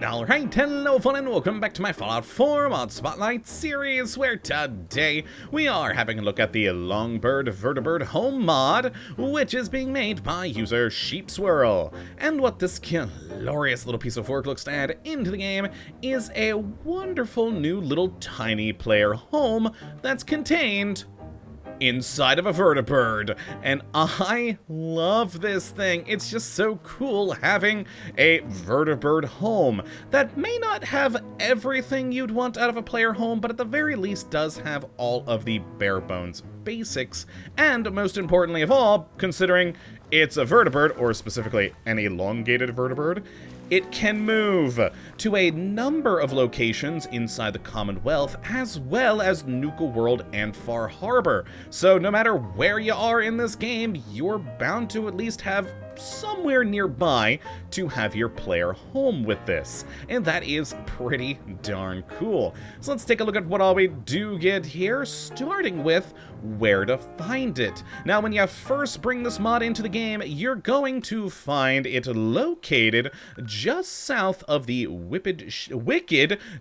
Alright, hello fun and welcome back to my Fallout 4 Mod Spotlight series, where today we are having a look at the Long Bird Vertibird Home mod, which is being made by user Sheepswirl. And what this glorious little piece of work looks to add into the game is a wonderful new little tiny player home that's contained inside of a vertibird, and I love this thing. It's just so cool having a vertibird home that may not have everything you'd want out of a player home, but at the very least does have all of the bare bones basics, and most importantly of all, considering it's a vertibird, or specifically an elongated vertibird, it can move to a number of locations inside the Commonwealth, as well as Nuka World and Far Harbor. So no matter where you are in this game, you're bound to at least have somewhere nearby to have your player home with this. And that is pretty darn cool. So let's take a look at what all we do get here, starting with where to find it. Now, when you first bring this mod into the game, you're going to find it located just south of the Wicked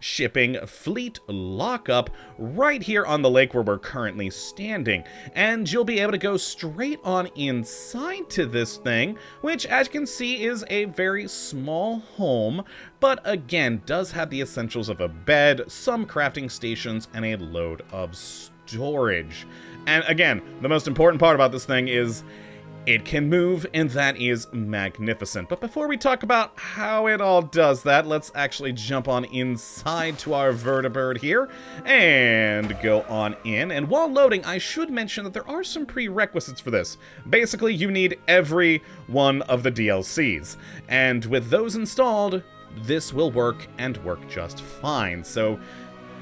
Shipping Fleet lockup, right here on the lake where we're currently standing. And you'll be able to go straight on inside to this thing, which, as you can see, is a very small home, but again, does have the essentials of a bed, some crafting stations, and a load of storage. And again, the most important part about this thing is it can move, and that is magnificent. But before we talk about how it all does that, let's actually jump on inside to our vertibird here and go on in. And while loading, I should mention that there are some prerequisites for this. Basically, you need every one of the DLCs. And with those installed, this will work and work just fine. So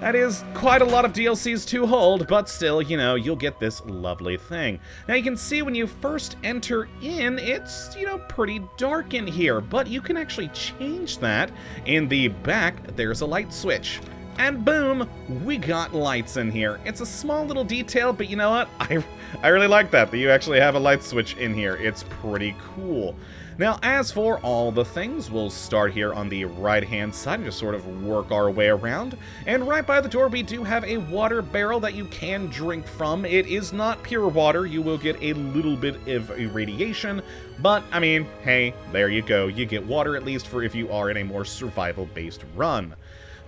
that is quite a lot of DLCs to hold, but still, you know, you'll get this lovely thing. Now, you can see when you first enter in, it's, you know, pretty dark in here, but you can actually change that. In the back, there's a light switch. And boom, we got lights in here. It's a small little detail, but you know what? I really like that you actually have a light switch in here. It's pretty cool. Now, as for all the things, we'll start here on the right-hand side and just sort of work our way around. And right by the door, we do have a water barrel that you can drink from. It is not pure water. You will get a little bit of irradiation, but, I mean, hey, there you go. You get water at least for if you are in a more survival-based run.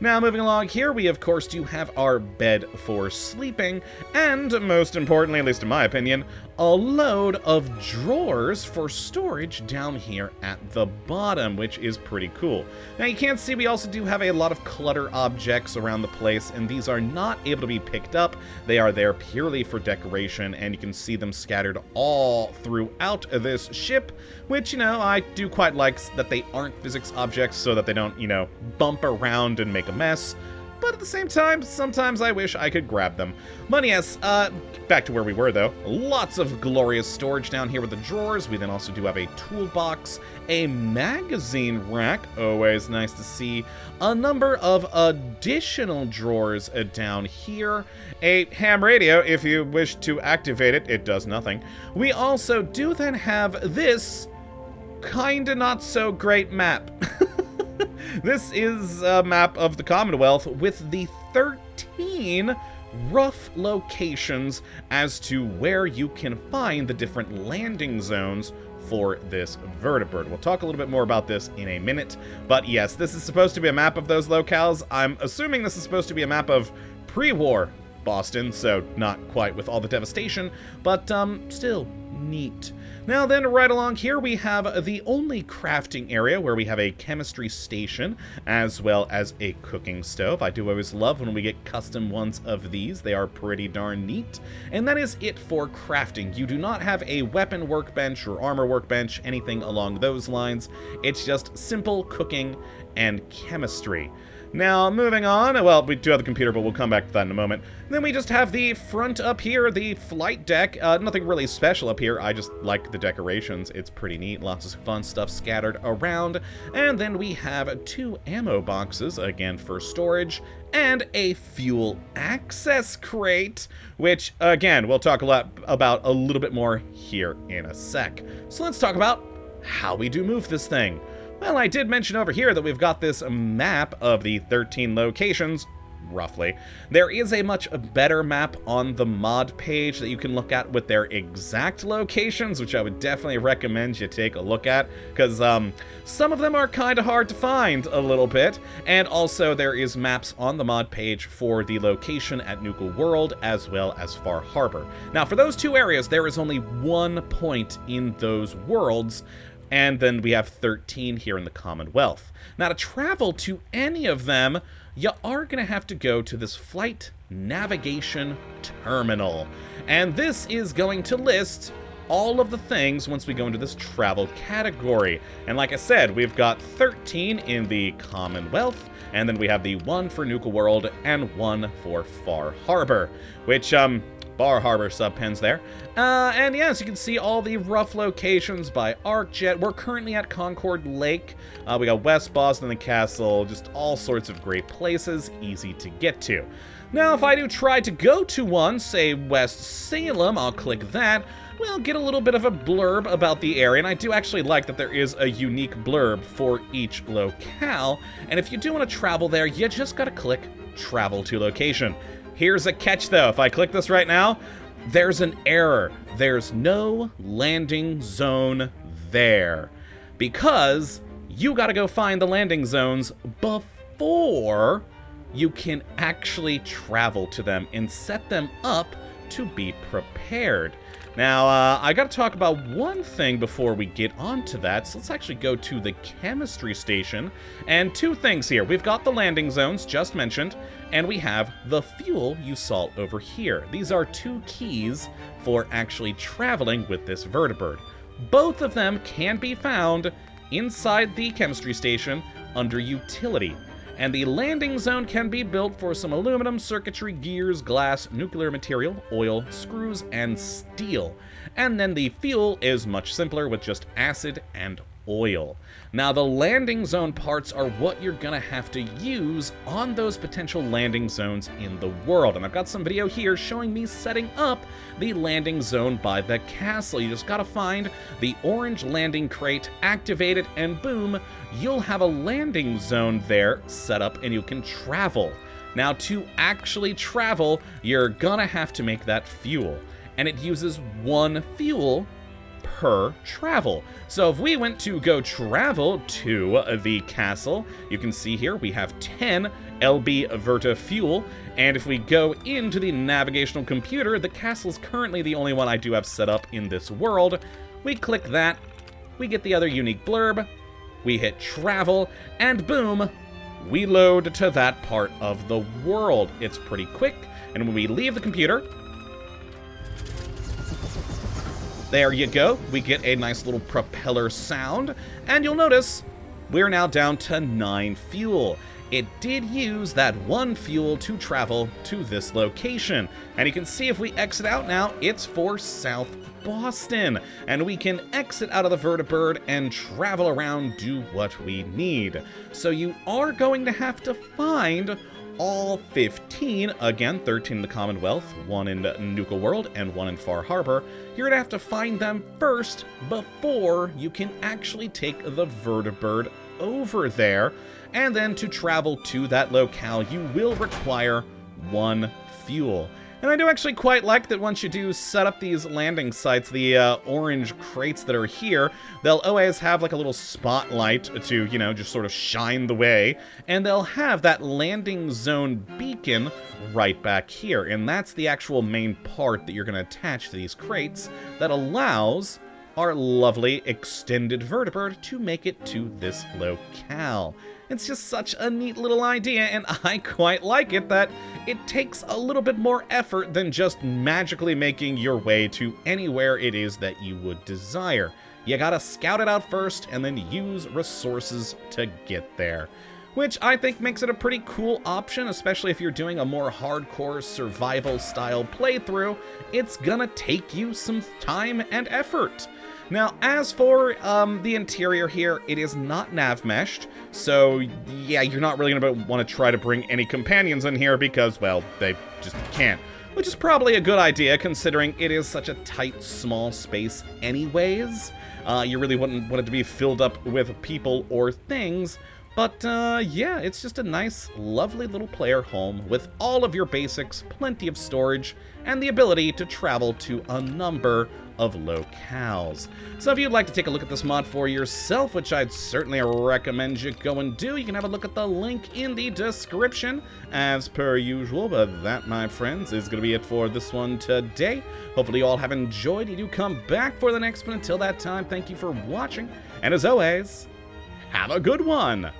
Now, moving along here, we of course do have our bed for sleeping, and most importantly, at least in my opinion, a load of drawers for storage down here at the bottom, which is pretty cool. Now, you can see we also do have a lot of clutter objects around the place, and these are not able to be picked up. They are there purely for decoration, and you can see them scattered all throughout this ship, which, you know, I do quite like that they aren't physics objects so that they don't, you know, bump around and make a mess. But at the same time, sometimes I wish I could grab them. But yes, back to where we were though. Lots of glorious storage down here with the drawers. We then also do have a toolbox, a magazine rack, always nice to see, a number of additional drawers down here, a ham radio, if you wish to activate it, it does nothing. We also do then have this kinda not so great map. This is a map of the Commonwealth with the 13 rough locations as to where you can find the different landing zones for this vertibird. We'll talk a little bit more about this in a minute, but yes, this is supposed to be a map of those locales. I'm assuming this is supposed to be a map of pre-war Boston, so not quite with all the devastation, but still neat. Now then, right along here we have the only crafting area where we have a chemistry station as well as a cooking stove. I do always love when we get custom ones of these. They are pretty darn neat. And that is it for crafting. You do not have a weapon workbench or armor workbench, anything along those lines. It's just simple cooking and chemistry. Now, moving on, well, we do have the computer, but we'll come back to that in a moment. Then we just have the front up here, the flight deck. Nothing really special up here, I just like the decorations. It's pretty neat, lots of fun stuff scattered around. And then we have 2 ammo boxes, again for storage, and a fuel access crate, which, again, we'll talk about a little bit more here in a sec. So let's talk about how we do move this thing. Well, I did mention over here that we've got this map of the 13 locations, roughly. There is a much better map on the mod page that you can look at with their exact locations, which I would definitely recommend you take a look at, because some of them are kind of hard to find a little bit, and also there is maps on the mod page for the location at Nuka World as well as Far Harbor. Now, for those two areas, there is only 1 point in those worlds, and then we have 13 here in the Commonwealth. Now, to travel to any of them, you are going to have to go to this flight navigation terminal. And this is going to list all of the things once we go into this travel category. And like I said, we've got 13 in the Commonwealth, and then we have the 1 for Nuka World and 1 for Far Harbor, which, Bar Harbor subpens there. And yes, you can see all the rough locations by ArcJet. We're currently at Concord Lake. We got West Boston, the castle, just all sorts of great places, easy to get to. Now, if I do try to go to one, say West Salem, I'll click that. We'll get a little bit of a blurb about the area, and I do actually like that there is a unique blurb for each locale. And if you do want to travel there, you just gotta click Travel to Location. Here's a catch, though. If I click this right now, there's an error. There's no landing zone there, because you gotta go find the landing zones before you can actually travel to them and set them up to be prepared. Now, I gotta talk about one thing before we get onto that, so let's actually go to the chemistry station. And 2 things here. We've got the landing zones, just mentioned, and we have the fuel you saw over here. These are 2 keys for actually traveling with this vertibird. Both of them can be found inside the chemistry station under utility. And the landing zone can be built for some aluminum, circuitry, gears, glass, nuclear material, oil, screws, and steel. And then the fuel is much simpler with just acid and oil. Now, the landing zone parts are what you're gonna have to use on those potential landing zones in the world. And I've got some video here showing me setting up the landing zone by the castle. You just gotta find the orange landing crate, activate it, and boom, you'll have a landing zone there set up and you can travel. Now, to actually travel, you're gonna have to make that fuel. And it uses 1 fuel per travel. So if we went to go travel to the castle, you can see here we have 10 LB Verta fuel, and if we go into the navigational computer, the castle's currently the only one I do have set up in this world. We click that, we get the other unique blurb, we hit travel, and boom, we load to that part of the world. It's pretty quick, and when we leave the computer, there you go. We get a nice little propeller sound, and you'll notice we're now down to 9 fuel. It did use that 1 fuel to travel to this location. And you can see if we exit out now, it's for South Boston. And we can exit out of the vertibird and travel around, do what we need. So you are going to have to find all 15, again, 13 in the Commonwealth, 1 in Nuka World, and 1 in Far Harbor. You're gonna have to find them first before you can actually take the vertibird over there. And then to travel to that locale, you will require 1 fuel. And I do actually quite like that once you do set up these landing sites, the orange crates that are here, they'll always have like a little spotlight to, you know, just sort of shine the way. And they'll have that landing zone beacon right back here. And that's the actual main part that you're going to attach to these crates that allows our lovely extended vertibird to make it to this locale. It's just such a neat little idea, and I quite like it that it takes a little bit more effort than just magically making your way to anywhere it is that you would desire. You gotta scout it out first, and then use resources to get there. Which I think makes it a pretty cool option, especially if you're doing a more hardcore survival-style playthrough. It's gonna take you some time and effort. Now, as for the interior here, it is not nav-meshed, so yeah, you're not really going to want to try to bring any companions in here because, well, they just can't. which is probably a good idea considering it is such a tight, small space anyways. You really wouldn't want it to be filled up with people or things. But, yeah, it's just a nice, lovely little player home with all of your basics, plenty of storage, and the ability to travel to a number of locales. So if you'd like to take a look at this mod for yourself, which I'd certainly recommend you go and do, you can have a look at the link in the description as per usual. But that, my friends, is going to be it for this one today. Hopefully you all have enjoyed. You do come back for the next one. Until that time, thank you for watching, and as always, have a good one!